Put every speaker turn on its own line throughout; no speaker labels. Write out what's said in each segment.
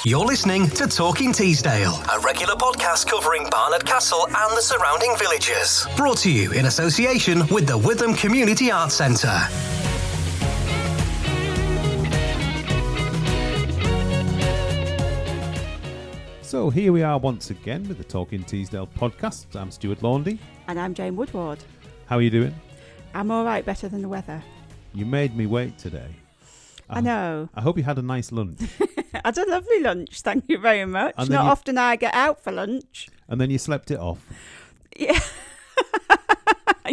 You're listening to Talking Teesdale, a regular podcast covering Barnard Castle and the surrounding villages. Brought to you in association with the Witham Community Arts Centre.
So here we are once again with the Talking Teesdale podcast. I'm Stuart Laundy.
And I'm Jane Woodward.
How are you doing?
I'm all right, better than the weather.
You made me wait today.
I know.
I hope you had a nice lunch.
I had a lovely lunch, thank you very much. Not often I get out for lunch.
And then you slept it off.
Yeah.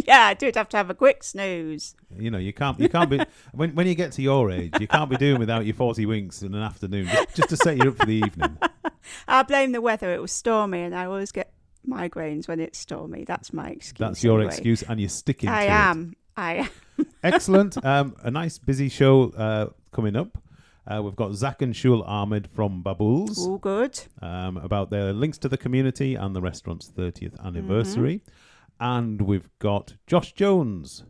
Yeah, I did have to have a quick snooze.
You know, you can't be when you get to your age, you can't be doing without your 40 winks in an afternoon just to set you up for the evening.
I blame the weather. It was stormy and I always get migraines when it's stormy. That's my excuse.
That's your excuse and you're sticking to it.
I am.
Excellent. A nice busy show coming up. We've got Zak and Shuhel Ahmed from Babul's.
All good.
About their links to the community and the restaurant's 30th anniversary. Mm-hmm. And we've got Josh Jones,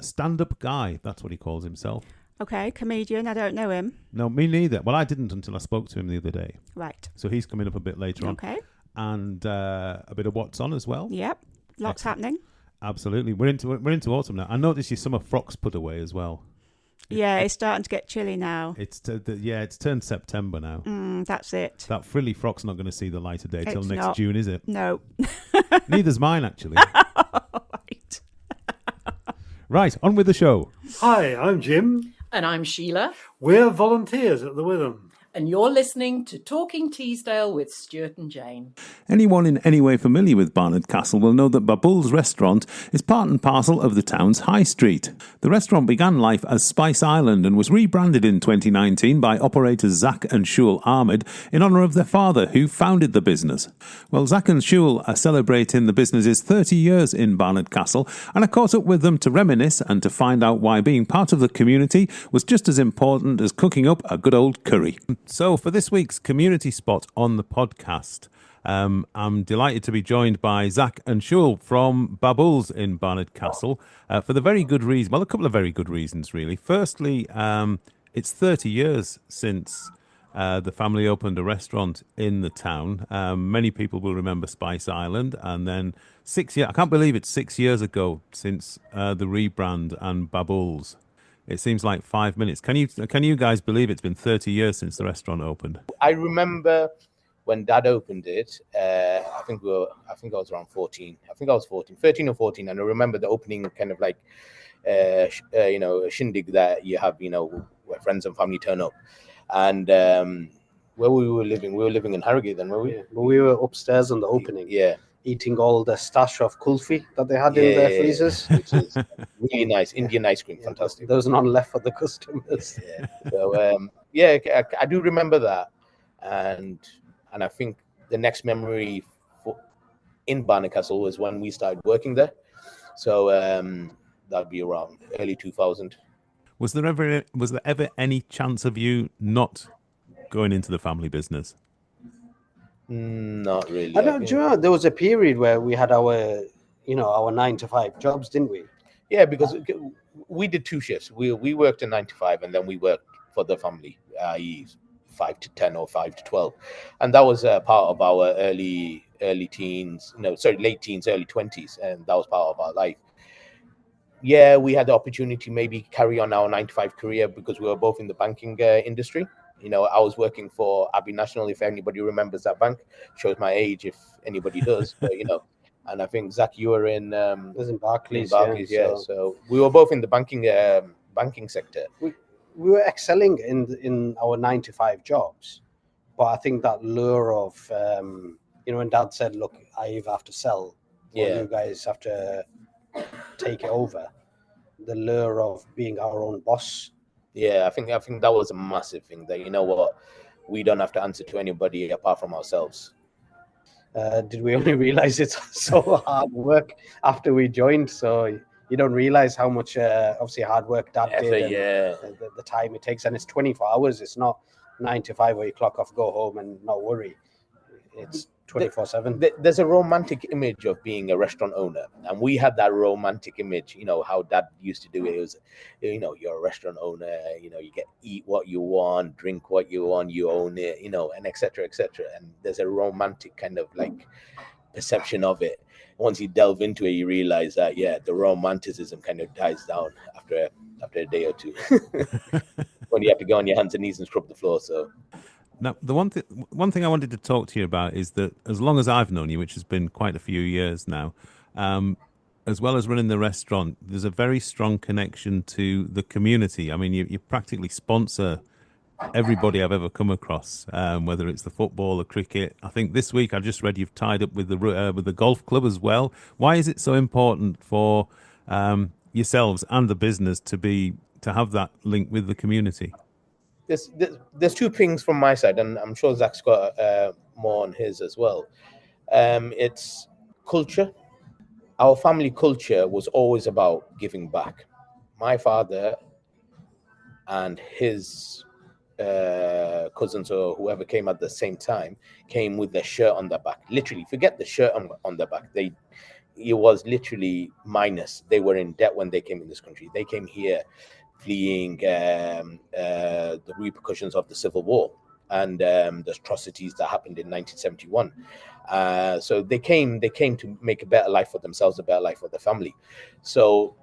stand-up guy. That's what he calls himself.
Okay, comedian. I don't know him.
No, me neither. Well, I didn't until I spoke to him the other day.
Right.
So he's coming up a bit later on.
Okay.
And a bit of what's on as well.
Yep. Lots happening.
Absolutely. We're into autumn now. I noticed your summer frocks put away as well.
Yeah, it's starting to get chilly now.
It's turned September now.
That's it.
That frilly frock's not going to see the light of day till next June, is it?
No.
Neither's mine, actually.
Right.
Right, on with the show.
Hi, I'm Jim.
And I'm Sheila.
We're volunteers at the Witham.
And you're listening to Talking Teesdale with Stuart and Jane.
Anyone in any way familiar with Barnard Castle will know that Babul's restaurant is part and parcel of the town's high street. The restaurant began life as Spice Island and was rebranded in 2019 by operators Zak and Shuhel Ahmed in honour of their father, who founded the business. Well, Zak and Shuhel are celebrating the business's 30 years in Barnard Castle, and I caught up with them to reminisce and to find out why being part of the community was just as important as cooking up a good old curry. So for this week's community spot on the podcast, I'm delighted to be joined by Zak and Shuhel from Babul's in Barnard Castle for the very good reason, well, a couple of very good reasons, really. Firstly, it's 30 years since the family opened a restaurant in the town. Many people will remember Spice Island, and then 6 years, I can't believe it's 6 years ago since the rebrand and Babul's. It seems like 5 minutes. Can you guys believe it's been 30 years since the restaurant opened?
I remember when Dad opened it. I think I was around 14. I think I was 13 or 14, and I remember the opening kind of like a shindig that you have, where friends and family turn up, and where we were living in Harrogate then, were we?
Yeah, but we were upstairs on the opening.
Yeah.
Eating all the stash of kulfi that they had in their freezers.
Which is really nice. Indian ice cream, fantastic.
There was none left for the customers.
Yeah. So, I do remember that. And I think the next memory in Barnard Castle was when we started working there. So that'd be around early 2000.
Was there ever any chance of you not going into the family business?
Not really.
Do you know, there was a period where we had our 9-to-5 jobs, didn't we?
Yeah, because we did two shifts. We worked a 9 to 5, and then we worked for the family, i.e. 5 to 10 or 5 to 12, and that was part of our late teens, early 20s, and that was part of our life. Yeah, we had the opportunity to maybe carry on our 9 to 5 career because we were both in the banking industry. I was working for Abbey National, if anybody remembers that bank. Shows my age if anybody does, but and I think Zak, you were in
was in Barclays,
yeah. So we were both in the banking sector.
We were excelling in our 9-to-5 jobs, but I think that lure of when Dad said, "Look, I either have to sell, or you guys have to take it over," the lure of being our own boss.
Yeah, I think that was a massive thing. That we don't have to answer to anybody apart from ourselves.
Did we only realize it's so hard work after we joined? So you don't realize how much obviously hard work Dad did. The time it takes, and it's 24 hours. It's not 9 to 5 where you clock off, go home, and not worry. It's 24/7.
There's a romantic image of being a restaurant owner, and we had that romantic image. How Dad used to do it. It was, you're a restaurant owner. You eat what you want, drink what you want, you own it. And etc. etc. And there's a romantic kind of like perception of it. Once you delve into it, you realize that the romanticism kind of dies down after a day or two when you have to go on your hands and knees and scrub the floor. So.
Now, the one thing I wanted to talk to you about is that as long as I've known you, which has been quite a few years now, as well as running the restaurant, there's a very strong connection to the community. I mean, you practically sponsor everybody I've ever come across, whether it's the football or cricket. I think this week I just read you've tied up with the golf club as well. Why is it so important for yourselves and the business to have that link with the community?
There's two things from my side, and I'm sure Zak's got more on his as well. It's culture. Our family culture was always about giving back. My father and his cousins or whoever came at the same time came with their shirt on their back. Literally, forget the shirt on their back. It was literally minus. They were in debt when they came in this country. They came here fleeing the repercussions of the Civil War and the atrocities that happened in 1971. So they came to make a better life for themselves, a better life for their family. So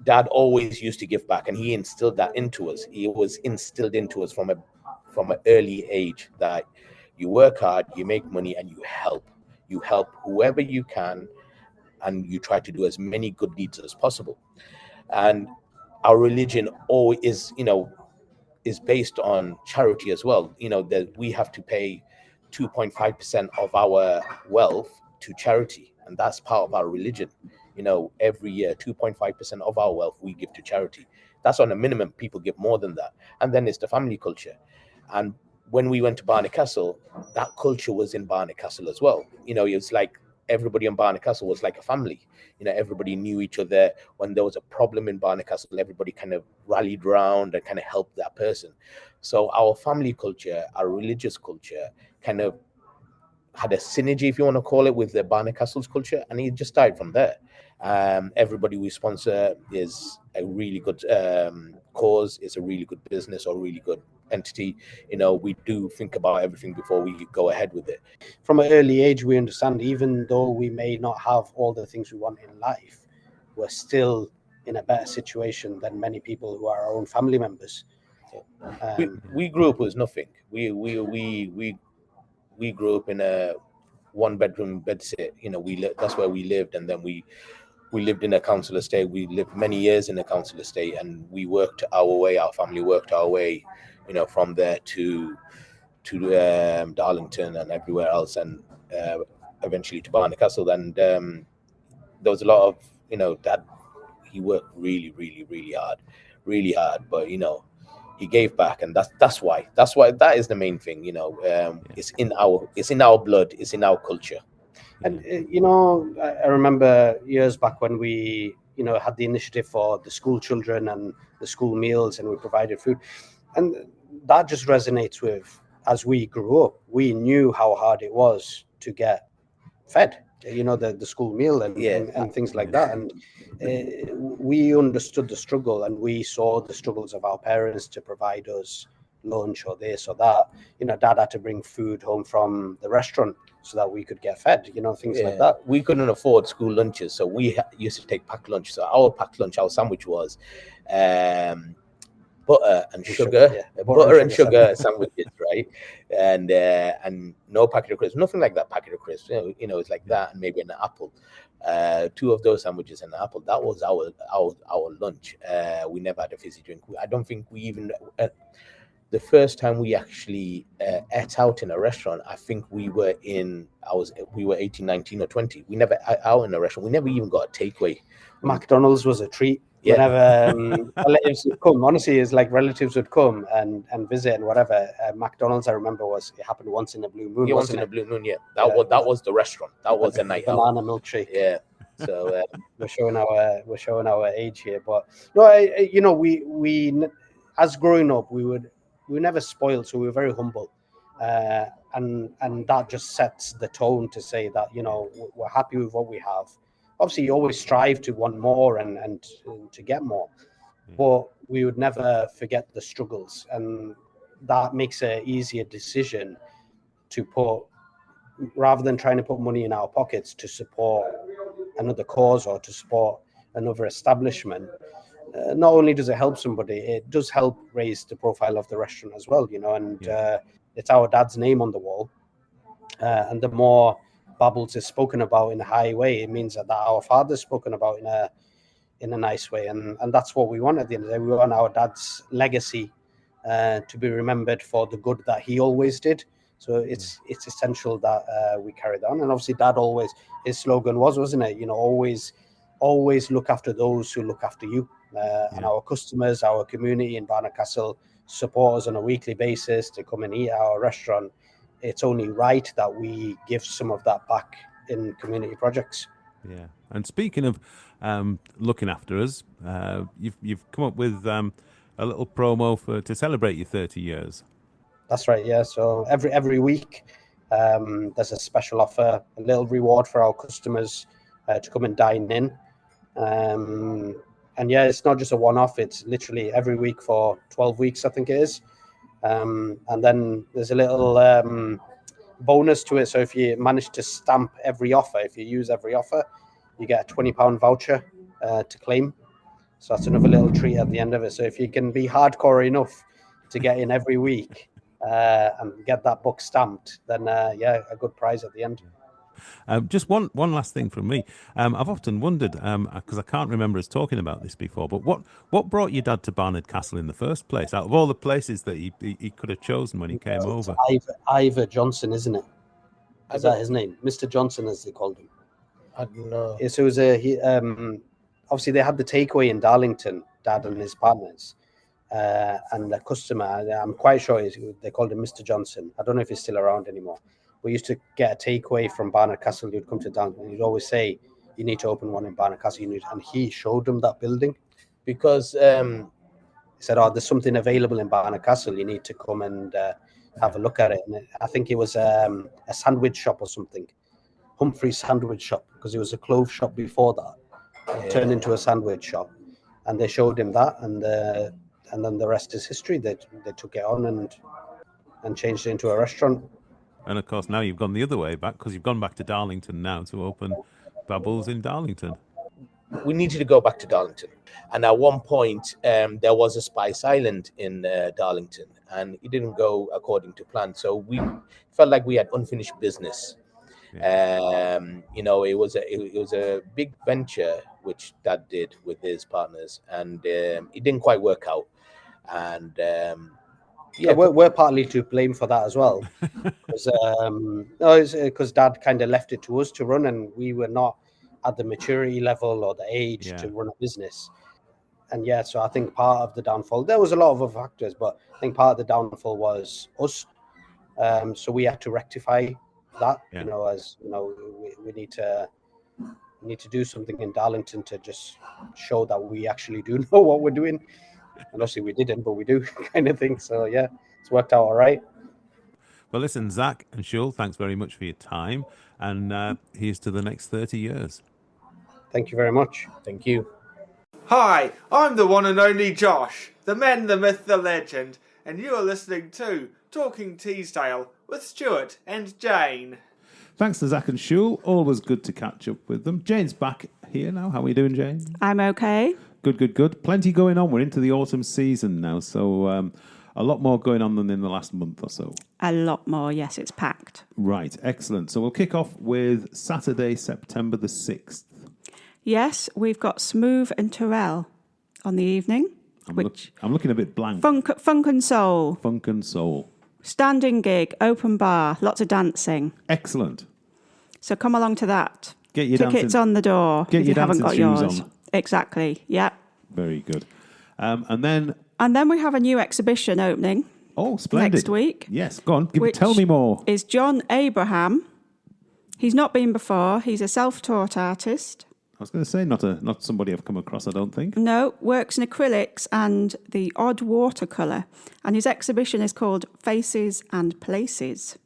Dad always used to give back, and he instilled that into us. It was instilled into us from an early age that you work hard, you make money, and you help. You help whoever you can, and you try to do as many good deeds as possible. And our religion always is based on charity as well. That we have to pay 2.5% of our wealth to charity, and that's part of our religion. Every year 2.5% of our wealth we give to charity. That's on a minimum. People give more than that. And then it's the family culture. And when we went to Barnard Castle, that culture was in Barnard Castle as well. It's like everybody in Barnard Castle was like a family. Everybody knew each other. When there was a problem in Barnard Castle, everybody kind of rallied around and kind of helped that person. So our family culture, our religious culture, kind of had a synergy, if you want to call it, with the Barnard Castle's culture, and it just started from there. Everybody we sponsor is a really good cause. It's a really good business or really good entity. We do think about everything before we go ahead with it.
From an early age, we understand, even though we may not have all the things we want in life, we're still in a better situation than many people who are our own family members.
We grew up with nothing. We grew up in a one-bedroom bedsit. That's where we lived, and then we lived in a council estate. We lived many years in a council estate, and we worked our way. Our family worked our way, from there to Darlington and everywhere else, and eventually to Barnard Castle. And there was a lot of, Dad. He worked really, really, really hard, but he gave back, and that's why that is the main thing. It's in our blood, it's in our culture.
And I remember years back when we had the initiative for the school children and the school meals, and we provided food, and that just resonates with, as we grew up, we knew how hard it was to get fed, the school meal and things like that. And we understood the struggle, and we saw the struggles of our parents to provide us lunch or this or that. Dad had to bring food home from the restaurant so that we could get fed, things like that.
We couldn't afford school lunches, so we used to take packed lunch. So our packed lunch, our sandwich was butter and sugar, butter and sugar sandwiches, right? And no packet of crisps, nothing like that packet of crisps. It's like that, and maybe an apple. 2 of those sandwiches and an apple. That was our lunch. We never had a fizzy drink. I don't think we even. The first time we actually ate out in a restaurant, I think we were 18, 19 or 20. We never ate out in a restaurant. We never even got a takeaway.
McDonald's was a treat. Whenever relatives would come, honestly, it's like relatives would come and visit and whatever. McDonald's, I remember, it happened once in a blue moon.
Once in a blue moon, that was the restaurant. That was a night out.
Banana milkshake.
Yeah. So
we're showing our age here, but no, we as growing up, we were never spoiled, so we were very humble. and that just sets the tone to say that, you know, we're happy with what we have. Obviously, you always strive to want more and to get more, but we would never forget the struggles, and that makes an easier decision to put, rather than trying to put money in our pockets to support another cause or to support another establishment. Not only does it help somebody, it does help raise the profile of the restaurant as well, you know, and it's our dad's name on the wall. And the more Babul's is spoken about in a high way, it means that our father's spoken about in a nice way. And that's what we want at the end of the day. We want our dad's legacy to be remembered for the good that he always did. So it's essential that we carry that on. And obviously Dad always, his slogan wasn't it? You know, always look after those who look after you. And our customers, our community in Barnard Castle support us on a weekly basis to come and eat at our restaurant. It's only right that we give some of that back in community projects.
Yeah. And speaking of looking after us, you've come up with a little promo to celebrate your 30 years.
That's right, yeah. So every week there's a special offer, a little reward for our customers to come and dine in. And yeah, it's not just a one-off, it's literally every week for 12 weeks, I think it is. And then there's a little bonus to it. So if you manage to stamp every offer, if you use every offer, you get a £20 voucher to claim. So that's another little treat at the end of it. So if you can be hardcore enough to get in every week and get that book stamped, then yeah, a good prize at the end.
Just one last thing from me. I've often wondered, because I can't remember us talking about this before, but what brought your dad to Barnard Castle in the first place? Out of all the places that he could have chosen when he came over.
Ivor Johnson, isn't it? Is that his name? Mr. Johnson, as they called him.
I don't know.
So it was obviously they had the takeaway in Darlington, Dad and his partners. And the customer, I'm quite sure they called him Mr. Johnson. I don't know if he's still around anymore. We used to get a takeaway from Barnard Castle. You'd come to Darlington and he'd always say, you need to open one in Barnard Castle. And he showed them that building because he said, oh, there's something available in Barnard Castle. You need to come and have a look at it. And I think it was a sandwich shop or something. Humphrey's sandwich shop, because it was a clothes shop before that. It turned into a sandwich shop. And they showed him that. And then the rest is history. They took it on and changed it into a restaurant.
And of course, now you've gone the other way back because you've gone back to Darlington now to open Babul's in Darlington.
We needed to go back to Darlington. And at one point, there was a Spice Island in Darlington, and it didn't go according to plan. So we felt like we had unfinished business. Yeah. You know, it was a big venture which Dad did with his partners, and it didn't quite work out. And
yeah, we're partly to blame for that as well, because Dad kind of left it to us to run, and we were not at the maturity level or the age to run a business. And yeah, so I think part of the downfall, there was a lot of other factors, but I think part of the downfall was us. So we had to rectify that. You know, as you know, we need to do something in Darlington to just show that we actually do know what we're doing. And obviously we didn't, but we do, kind of thing. So yeah, it's worked out all right.
Well, listen, Zak and Shuhel, thanks very much for your time. And here's to the next 30 years.
Thank you very much.
Thank you.
Hi, I'm the one and only Josh, the man, the myth, the legend, and you are listening to Talking Teesdale with Stuart and Jane.
Thanks to Zak and Shuhel. Always good to catch up with them. Jane's back here now. How are we doing, Jane?
I'm okay.
Good. Plenty going on. We're into the autumn season now, so a lot more going on than in the last month or so.
A lot more, yes, it's packed.
Right, excellent. So we'll kick off with Saturday, September the 6th.
Yes, we've got Smooth and Terrell on the evening.
I'm looking a bit blank.
Funk and Soul.
Funk and Soul.
Standing gig, open bar, lots of dancing.
Excellent.
So come along to that.
Get your
tickets on the door
if you haven't got yours.
On. Exactly, yeah.
Very good. And then
we have a new exhibition opening.
Oh, splendid.
Next week.
Yes, go on. Tell me more.
Is John Abraham. He's not been before. He's a self-taught artist.
was going to say not somebody I've come across, I don't think.
No, works in acrylics and the odd watercolour. And his exhibition is called Faces and Places.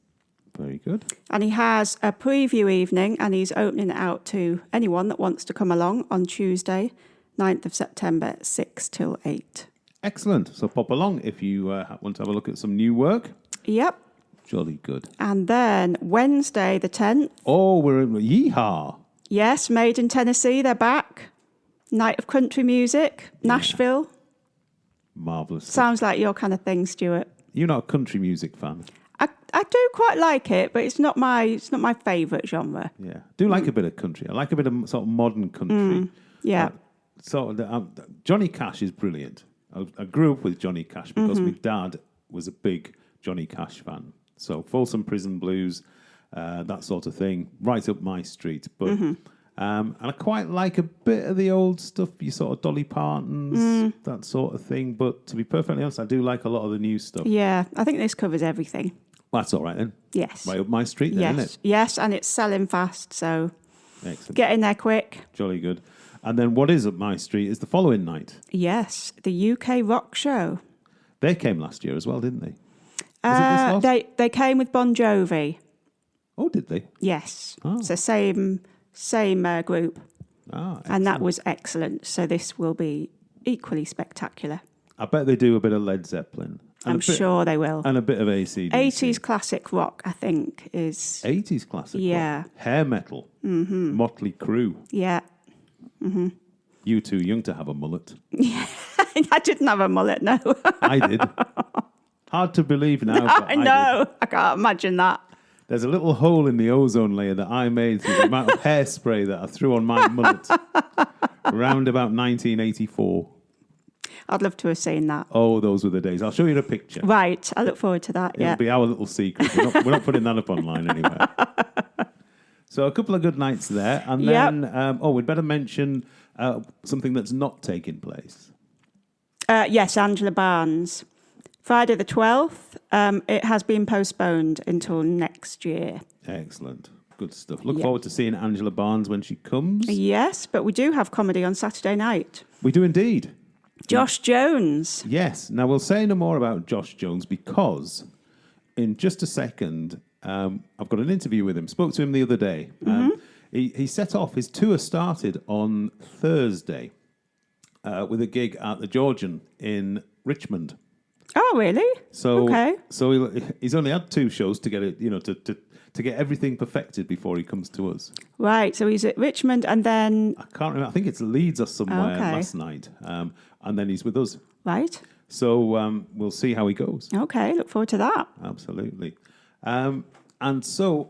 Very good.
And he has a preview evening, and he's opening it out to anyone that wants to come along on Tuesday, 9th of September, 6 till 8.
Excellent. So pop along if you want to have a look at some new work.
Yep.
Jolly good.
And then Wednesday the 10th.
Oh, we're in Yeehaw.
Yes, Made in Tennessee, they're back. Night of Country Music, Nashville.
Marvellous.
Sounds like your kind of thing, Stuart.
You're not a country music fan?
I do quite like it, but it's not my favourite genre.
Yeah. I do like a bit of country. I like a bit of sort of modern country.
Yeah.
Johnny Cash is brilliant. I grew up with Johnny Cash because my dad was a big Johnny Cash fan. So Folsom Prison Blues, that sort of thing, right up my street. But and I quite like a bit of the old stuff, you sort of Dolly Partons, that sort of thing. But to be perfectly honest, I do like a lot of the new stuff.
Yeah, I think this covers everything.
Well, that's all right then.
Yes.
Right up my street then, isn't it?
Yes, and it's selling fast, so
Excellent.
get in there quick.
Jolly good. And then what is up my street is the following night.
Yes, the UK Rock Show.
They came last year as well, didn't they? Is it this lot?
They came with Bon Jovi.
Oh, did they?
Yes.
Oh.
So same group.
Ah,
And that was excellent. So this will be equally spectacular.
I bet they do a bit of Led Zeppelin.
I'm sure they will.
And a bit of AC/DC.
80s classic rock, I think, is...
80s classic
Yeah.
rock. Hair metal. Motley Crue.
Yeah.
You too young to have a mullet.
I didn't have a mullet, no.
I did. Hard to believe now. But
I know.
did.
I can't imagine that.
There's a little hole in the ozone layer that I made through the amount of hairspray that I threw on my mullet around about 1984.
I'd love to have seen that.
Oh, those were the days. I'll show you the picture.
Right. I look forward to that,
It'll be our little secret. We're not putting that up online anyway. So a couple of good nights there. And then, we'd better mention something that's not taking place.
Yes, Angela Barnes. Friday the 12th. It has been postponed until next year.
Excellent. Good stuff. Look forward to seeing Angela Barnes when she comes.
Yes, but we do have comedy on Saturday night.
We do indeed.
Josh Jones.
Yes. Now, we'll say no more about Josh Jones because in just a second, I've got an interview with him. Spoke to him the other day. He set off. His tour started on Thursday with a gig at the Georgian in Richmond.
Oh, really?
So,
okay.
So he's only had 2 shows to get it, to get everything perfected before he comes to us.
Right. So he's at Richmond, and then
I can't remember. I think it's Leeds or somewhere last night, and then he's with us.
Right.
So we'll see how he goes.
Okay. Look forward to that.
Absolutely. And so,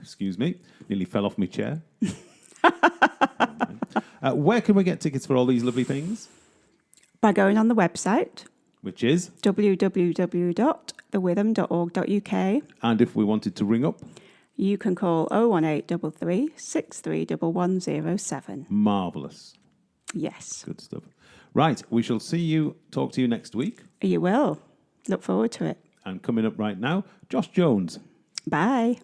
excuse me, nearly fell off my chair. Where can we get tickets for all these lovely things?
By going on the website,
which is
www.thewitham.org.uk.
And if we wanted to ring up,
you can call 01833 631107.
Marvellous.
Yes.
Good stuff. Right, we shall talk to you next week.
You will. Look forward to it.
And coming up right now, Josh Jones.
Bye.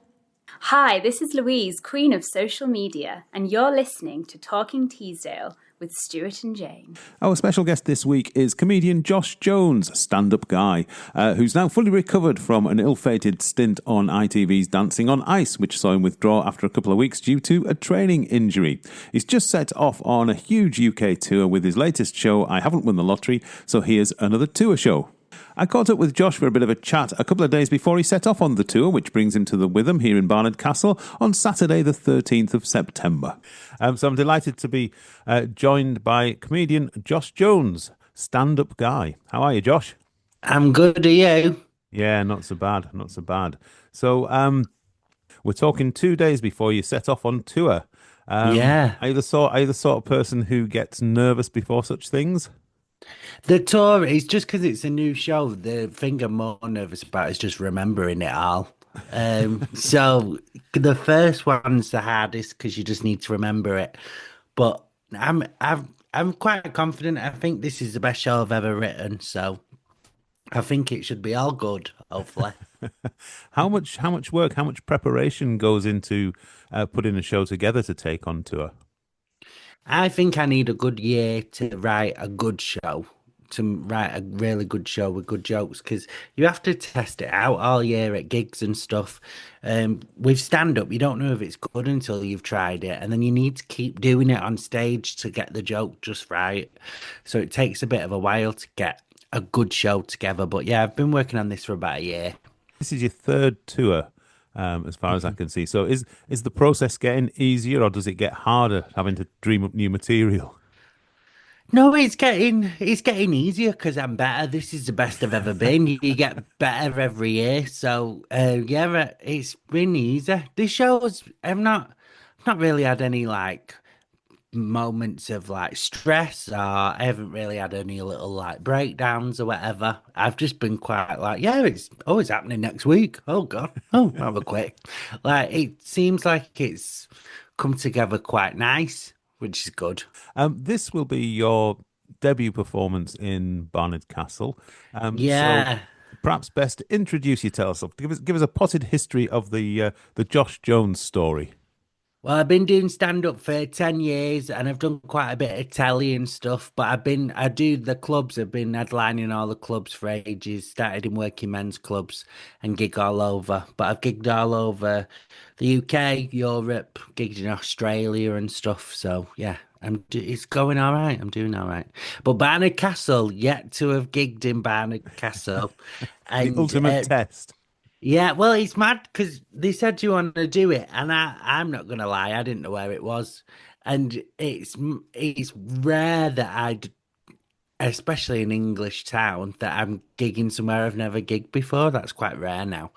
Hi, this is Louise, Queen of Social Media, and you're listening to Talking Teesdale with Stuart and Jane.
Our special guest this week is comedian Josh Jones, stand-up guy, who's now fully recovered from an ill-fated stint on ITV's Dancing on Ice, which saw him withdraw after a couple of weeks due to a training injury. He's just set off on a huge UK tour with his latest show, I Haven't Won the Lottery, so here's another tour show. I caught up with Josh for a bit of a chat a couple of days before he set off on the tour, which brings him to the Witham here in Barnard Castle on Saturday the 13th of September. So I'm delighted to be joined by comedian Josh Jones, stand-up guy. How are you, Josh?
I'm good, are you?
Yeah, not so bad, not so bad. So we're talking 2 days before you set off on tour.
Yeah.
Are you the sort of person who gets nervous before such things?
The tour is just because it's a new show. The thing I'm more nervous about is just remembering it all. So the first one's the hardest because you just need to remember it. But I'm quite confident. I think this is the best show I've ever written. So I think it should be all good. Hopefully.
How much work, how much preparation goes into putting a show together to take on tour?
I think I need a good year to write a good show, to write a really good show with good jokes, because you have to test it out all year at gigs and stuff. With stand-up, you don't know if it's good until you've tried it, and then you need to keep doing it on stage to get the joke just right. So it takes a bit of a while to get a good show together. But yeah, I've been working on this for about a year.
This is your third tour, as far as I can see. So is the process getting easier, or does it get harder having to dream up new material?
No, it's getting easier because I'm better. This is the best I've ever been. You get better every year, so yeah, it's been easier. This shows I've not really had any like moments of like stress, or I haven't really had any little like breakdowns or whatever. I've just been quite like, yeah, it's always happening next week. Oh God, oh, have a quick. Like it seems like it's come together quite nice, which is good.
This will be your debut performance in Barnard Castle.
Yeah.
So perhaps best introduce yourself. Give us a potted history of the Josh Jones story.
Well, I've been doing stand-up for 10 years and I've done quite a bit of telly and stuff, but I do the clubs. I've been headlining all the clubs for ages, started in working men's clubs and gig all over. But I've gigged all over the UK, Europe, gigged in Australia and stuff. So yeah, it's going all right. I'm doing all right. But Barnard Castle, yet to have gigged in Barnard Castle.
The ultimate test.
Yeah, well, it's mad because they said, "Do you want to do it?" And I'm not gonna lie, I didn't know where it was, and it's rare that especially in English town, that I'm gigging somewhere I've never gigged before. That's quite rare now,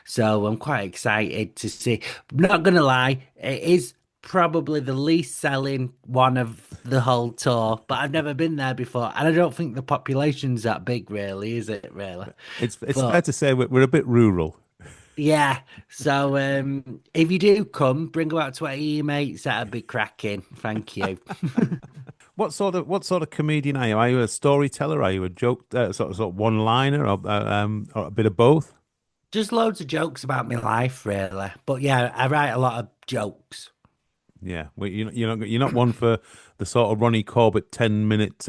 so I'm quite excited to see. Not gonna lie, it is probably the least selling one of the whole tour, but I've never been there before, and I don't think the population's that big, really, is it? Really,
it's fair to say we're a bit rural.
Yeah, so if you do come, bring about 20 of your mates. That'd be cracking. Thank you.
What sort of comedian are you? Are you a storyteller? Are you a joke sort of one-liner, or a bit of both?
Just loads of jokes about my life, really. But yeah, I write a lot of jokes.
Yeah, well, you're not one for the sort of Ronnie Corbett 10-minute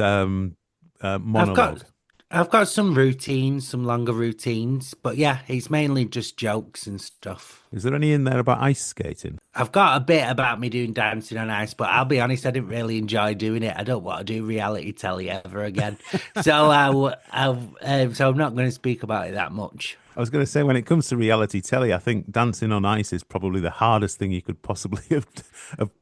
monologue.
I've got some routines, some longer routines, but yeah, it's mainly just jokes and stuff.
Is there any in there about ice skating?
I've got a bit about me doing dancing on ice, but I'll be honest, I didn't really enjoy doing it. I don't want to do reality telly ever again, so so I'm not going to speak about it that much.
I was going to say, when it comes to reality telly, I think dancing on ice is probably the hardest thing you could possibly have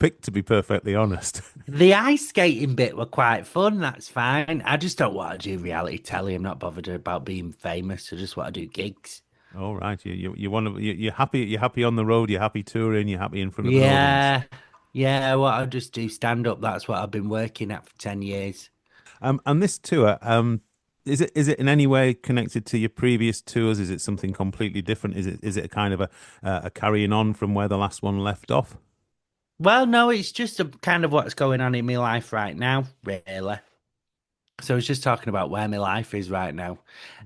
picked, to be perfectly honest.
The ice skating bit were quite fun. That's fine. I just don't want to do reality telly. I'm not bothered about being famous. I just want to do gigs.
All right, you're happy on the road. You're happy touring. You're happy in front of an audience.
Yeah. Well, I just do stand up. That's what I've been working at for 10 years.
And this tour, is it in any way connected to your previous tours? Is it something completely different? Is it a kind of a carrying on from where the last one left off?
Well, no, it's just a kind of what's going on in my life right now, really. So I was just talking about where my life is right now.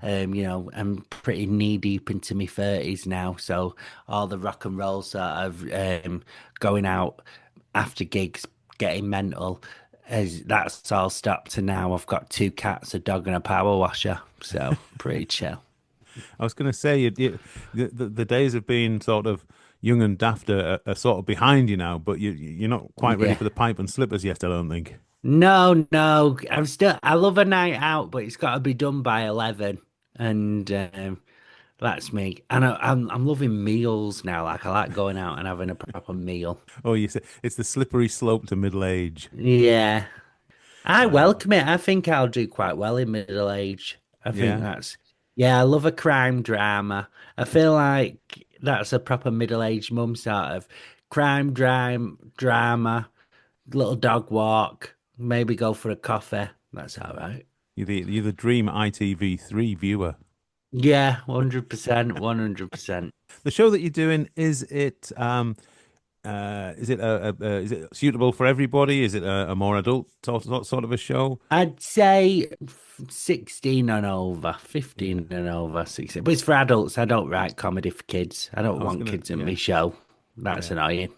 I'm pretty knee deep into my 30s now, so all the rock and roll sort of going out after gigs, getting mental, that's all stopped. And now I've got 2 cats, a dog, and a power washer. So pretty chill.
I was going to say, the days of being sort of young and daft are sort of behind you now, but you're not quite ready for the pipe and slippers yet, I don't think.
No, I love a night out, but it's got to be done by 11, and that's me. And I'm loving meals now. Like, I like going out and having a proper meal.
Oh, you say it's the slippery slope to middle age.
Yeah, I welcome it. I think I'll do quite well in middle age. I think I love a crime drama. I feel like that's a proper middle-aged mum sort of crime drama, little dog walk. Maybe go for a coffee. That's all right.
You're the dream ITV3 viewer.
Yeah, 100%, 100%.
The show that you're doing, is it suitable for everybody? Is it a more adult sort of a show?
I'd say 16 and over, 15 and over, 16. But it's for adults. I don't write comedy for kids. I don't want kids in my show. That's annoying.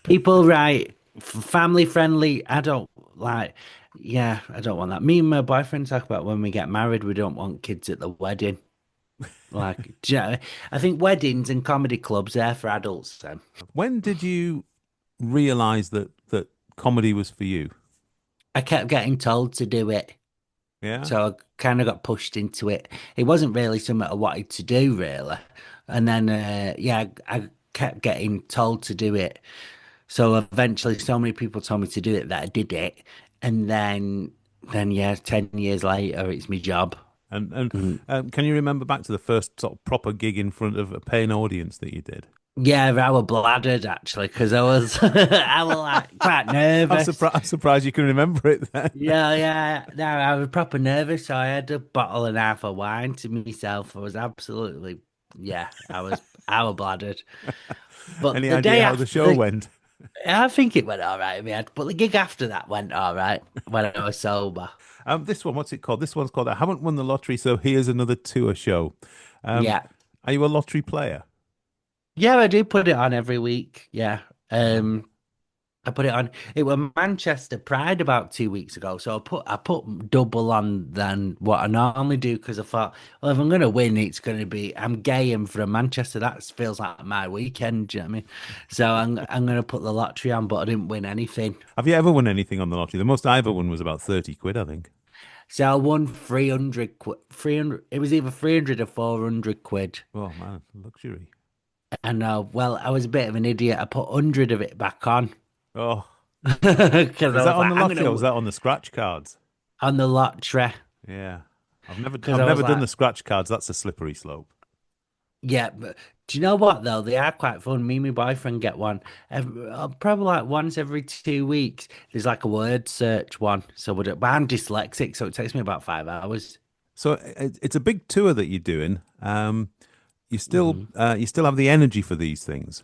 People write family friendly. I don't like. Yeah, I don't want that. Me and my boyfriend talk about when we get married, we don't want kids at the wedding. Like, do you know, I think weddings and comedy clubs are for adults. Then
When did you realize that comedy was for you?
I kept getting told to do it.
Yeah.
So I kind of got pushed into it. It wasn't really something I wanted to do, really. And then, yeah, I kept getting told to do it. So eventually, so many people told me to do it that I did it. And then yeah, 10 years later, it's my job.
And can you remember back to the first sort of proper gig in front of a paying audience that you did?
Yeah, I was bladdered actually because I was I was like quite nervous.
I'm surprised you can remember it then.
Yeah. No, I was proper nervous, so I had a bottle and a half of wine to myself. I was absolutely, yeah, I was bladdered. But
Any
the
idea
day
how
after
the show went?
I think it went all right in my head, but the gig after that went all right when I was sober.
This one, what's it called? This one's called I Haven't Won the Lottery, so here's another tour show.
Yeah.
Are you a lottery player?
Yeah, I do put it on every week. Yeah. I put it on. It was Manchester Pride about 2 weeks ago, so I put double on than what I normally do because I thought, well, if I'm going to win, it's going to be I'm gay and from Manchester. That feels like my weekend. Do you know what I mean? So I'm going to put the lottery on, but I didn't win anything.
Have you ever won anything on the lottery? The most I ever won was about 30 quid, I think.
So I won 300 quid. 300. It was either 300 or 400 quid.
Oh man, luxury.
And well, I was a bit of an idiot. I put 100 of it back on.
Oh,
because
was that on the lottery or was that on the scratch cards?
On the lottery.
Yeah, I've never done the scratch cards. That's a slippery slope.
Yeah, but do you know what though? They are quite fun. Me and my boyfriend get one probably like once every 2 weeks. There's like a word search one. So but I'm dyslexic, so it takes me about 5 hours.
So it's a big tour that you're doing. You still have the energy for these things.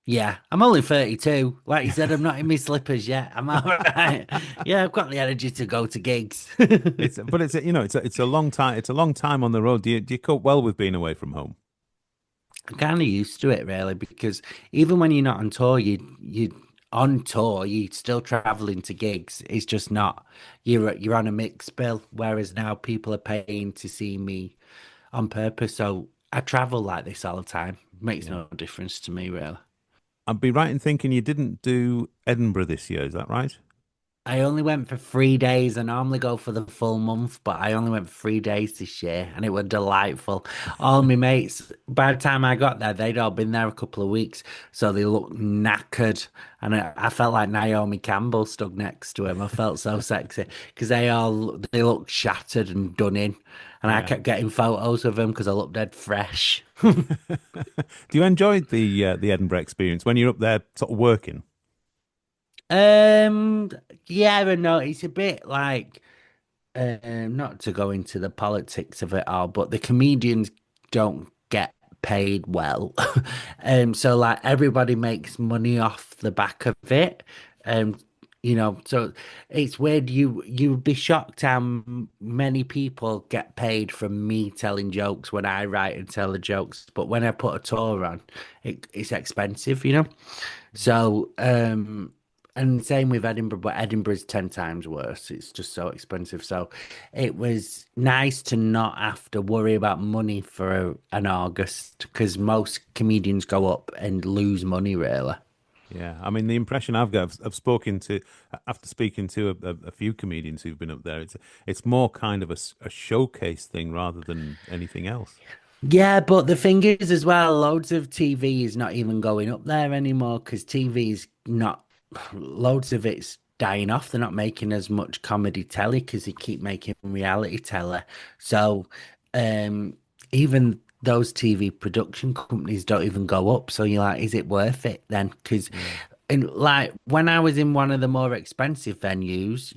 Yeah, I'm only 32. Like you said, I'm not in my slippers yet. I'm all right. Yeah, I've got the energy to go to gigs.
It's a long time. It's a long time on the road. Do you cope well with being away from home?
I'm kind of used to it really because even when you're not on tour, you on tour, you're still traveling to gigs. It's just not you're on a mixed bill. Whereas now people are paying to see me on purpose. So I travel like this all the time. Makes no difference to me really.
I'd be right in thinking you didn't do Edinburgh this year. Is that right?
I only went for 3 days. I normally go for the full month, but I only went for 3 days this year, and it was delightful. All my mates, by the time I got there, they'd all been there a couple of weeks, so they looked knackered, and I felt like Naomi Campbell stood next to him. I felt so sexy because they looked shattered and done in, and I kept getting photos of them because I looked dead fresh.
Do you enjoy the Edinburgh experience when you're up there sort of working?
Yeah, but no, it's a bit like not to go into the politics of it all, but the comedians don't get paid well. So like everybody makes money off the back of it. So it's weird. You'd be shocked how many people get paid from me telling jokes when I write and tell the jokes, but when I put a tour on, it's expensive, So and same with Edinburgh, but Edinburgh's 10 times worse. It's just so expensive. So it was nice to not have to worry about money for an August because most comedians go up and lose money, really.
Yeah, I mean, the impression I've got, after speaking to a few comedians who've been up there, it's more kind of a showcase thing rather than anything else.
Yeah, but the thing is as well, loads of TV is not even going up there anymore because TV's not. Loads of it's dying off. They're not making as much comedy telly because they keep making reality telly. So even those TV production companies don't even go up. So you're like, is it worth it then? Because like when I was in one of the more expensive venues,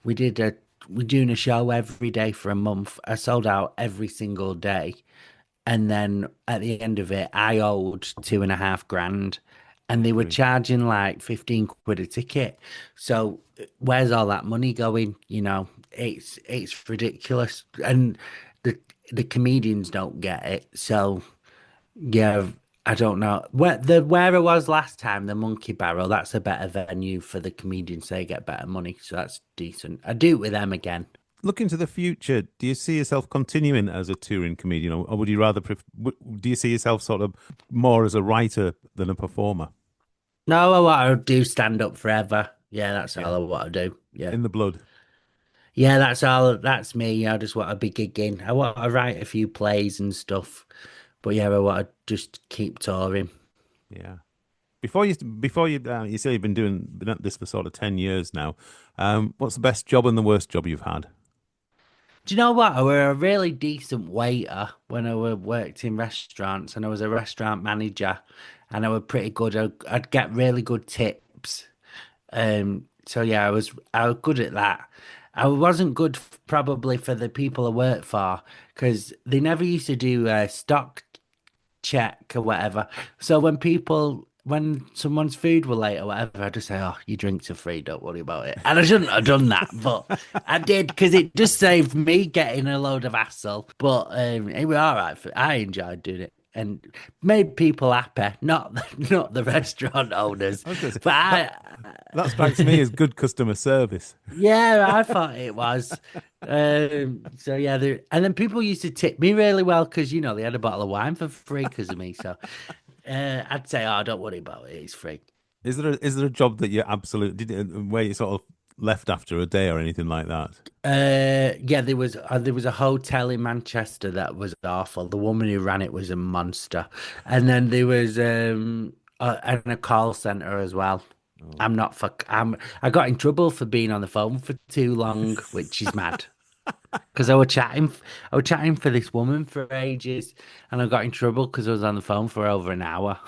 we're doing a show every day for a month. I sold out every single day. And then at the end of it, I owed 2.5 grand. And they were charging like 15 quid a ticket. So where's all that money going? It's ridiculous. And the comedians don't get it. So yeah, I don't know. Where I was last time, the Monkey Barrel, that's a better venue for the comedians. They get better money, so that's decent. I do it with them again.
Looking to the future, do you see yourself continuing as a touring comedian, or would you rather? Do you see yourself sort of more as a writer than a performer?
No, I want to do stand up forever. Yeah, that's all I want to do. Yeah,
in the blood.
Yeah, that's all. That's me. I just want to be gigging. I want to write a few plays and stuff. But yeah, I want to just keep touring.
Yeah. Before you say you've been at this for sort of 10 years now. What's the best job and the worst job you've had?
Do you know what? I was a really decent waiter when I worked in restaurants, and I was a restaurant manager, and I was pretty good. I'd get really good tips. So yeah, I was good at that. I wasn't good probably for the people I worked for because they never used to do a stock check or whatever. So when someone's food were late or whatever, I'd just say, "Oh, your drinks are free, don't worry about it." And I shouldn't have done that, but I did because it just saved me getting a load of hassle. But it was all right. I enjoyed doing it and made people happy, not the restaurant owners. But
that strikes me as good customer service.
Yeah, I thought it was. So yeah, and then people used to tip me really well because they had a bottle of wine for free because of me. So I'd say, "Oh, don't worry about it; it's free."
Is there a job that you where you sort of left after a day or anything like that?
Yeah, there was a hotel in Manchester that was awful. The woman who ran it was a monster, and then there was a call center as well. Oh. I got in trouble for being on the phone for too long, which is mad. Because I was chatting for this woman for ages, and I got in trouble because I was on the phone for over an hour.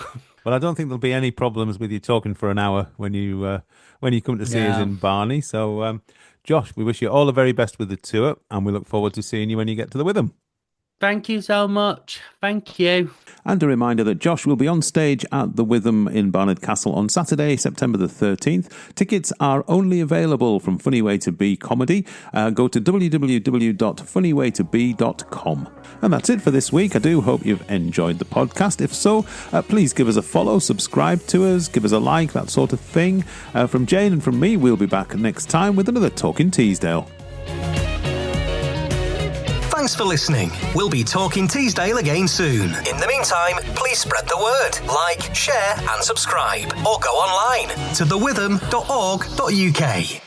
Well, I don't think there'll be any problems with you talking for an hour when you come to see us in Barney. So, Josh, we wish you all the very best with the tour, and we look forward to seeing you when you get to the Witham.
Thank you so much. Thank you.
And a reminder that Josh will be on stage at the Witham in Barnard Castle on Saturday, September the 13th. Tickets are only available from Funny Way to Be Comedy. Go to www.funnywaytobe.com. And that's it for this week. I do hope you've enjoyed the podcast. If so, please give us a follow, subscribe to us, give us a like, that sort of thing. From Jane and from me, we'll be back next time with another Talking Teesdale.
Thanks for listening. We'll be talking Teesdale again soon. In the meantime, please spread the word, like, share and subscribe, or go online to thewitham.org.uk.